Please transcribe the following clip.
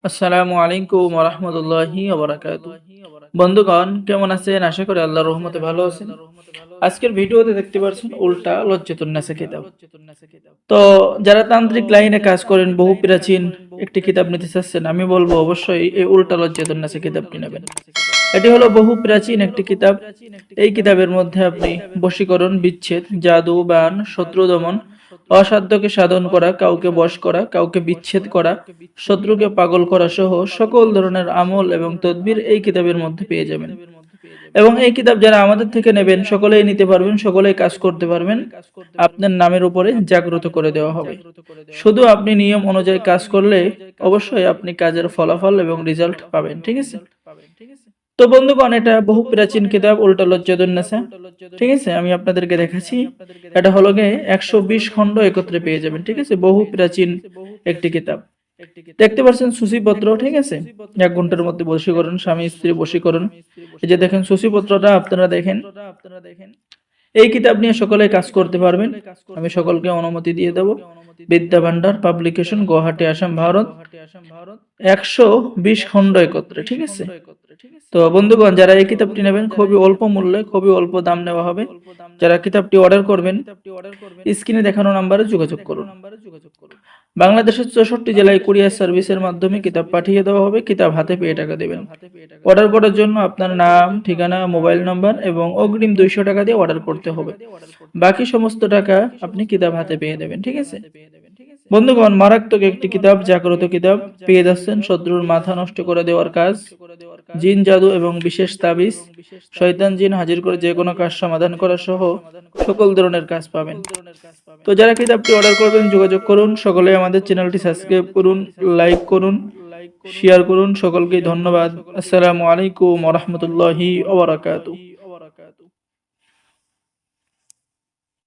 আসসালামু আলাইকুম ওয়া রাহমাতুল্লাহি ওয়া বারাকাতুহু। বন্ধুগণ কেমন আছেন? আশা করি আল্লাহর রহমতে ভালো আছেন। আজকের ভিডিওতে দেখতে পাচ্ছেন উল্টা লজ্জাতুন নাসা কিতাব। তো যারা তান্ত্রিক লাইনে কাজ করেন, বহু প্রাচীন একটি কিতাব নিতে চাচ্ছেন, আমি বলবো অবশ্যই এই উল্টা লজ্জাতুন নাসা কিতাবটি নেবেন। এটি হলো বহু প্রাচীন একটি কিতাব। এই কিতাবের মধ্যে আপনি বশীকরণ, বিচ্ছেদ, জাদু, বান, শত্রু দমন, অসাধ্যকে সাধন করা, কাউকে বশ করা, কাউকে বিচ্ছেদ করা, শত্রুকে পাগল করা সহ সকল ধরনের আমল এবং তদবির এই কিতাবের মধ্যে পেয়ে যাবেন। এবং এই কিতাব যারা আমাদের থেকে নেবেন সকলেই নিতে পারবেন, সকলেই কাজ করতে পারবেন। আপনার নামের উপরে জাগ্রত করে দেওয়া হবে। শুধু আপনি নিয়ম অনুযায়ী কাজ করলে অবশ্যই আপনি কাজের ফলাফল এবং রেজাল্ট পাবেন। ঠিক আছে? তো বন্ধুগণ, এটা বহু প্রাচীন কিতাব উল্টা লজ্জাতুন নাসা। ঠিক আছে, আমি আপনাদেরকে দেখাচ্ছি। এটা হলো গিয়ে 120 খণ্ড একত্রে পেয়ে যাবেন। ঠিক আছে, বহু প্রাচীন একটি কিতাব। দেখতে পাচ্ছেন সূচিপত্র। ঠিক আছে, 1 ঘন্টার মধ্যে বশীকরণ, স্বামী স্ত্রী বশীকরণ। এই যে দেখেন সূচিপত্রটা, আপনারা দেখেন। এই কিতাব নিয়ে সকলে কাজ করতে পারবেন। আমি সকলকে অনুমতি দিয়ে দেব। বিদ্যা ভান্ডার পাবলিকেশন, গুয়াহাটি, আসাম, ভারত। 120 খণ্ড একত্রে। ঠিক আছে। তো বন্ধুগণ, যারা এই কিতাবটি নেবেন খুবই অল্প মূল্যে, খুবই অল্প দাম নেওয়া হবে। যারা কিতাবটি অর্ডার করবেন স্ক্রিনে দেখানো নাম্বারে যোগাযোগ করুন। বাংলাদেশের 64 জেলায় কুরিয়ার সার্ভিসের মাধ্যমে কিতাব পাঠিয়ে দেওয়া হবে। কিতাব হাতে পেয়ে টাকা দেবেন। অর্ডার করার জন্য আপনার নাম, ঠিকানা, মোবাইল নাম্বার এবং অগ্রিম 200 টাকা দিয়ে অর্ডার করতে হবে। বাকি সমস্ত টাকা আপনি কিতাব হাতে পেয়ে দেবেন। ঠিক আছে বন্ধুগণ, মারাত্মক একটি কিতাব, জাগ্রত কিতাব পেয়ে যাচ্ছেন। শত্রুর মাথা নষ্ট করে দেওয়ার কাজ, জিন জাদু এবং বিশেষ তাবিজ, শয়তান জিন হাজির করে যে কোনো কাজ সমাধান করা সহ সকল ধরনের কাজ পাবেন। তো যারা কিতাবটি অর্ডার করবেন যোগাযোগ করুন। সকলে আমাদের চ্যানেলটি সাবস্ক্রাইব করুন, লাইক করুন, শেয়ার করুন। সকলকে ধন্যবাদ। আসসালামু আলাইকুম ওয়া রাহমাতুল্লাহি ওয়া বারাকাতুহু।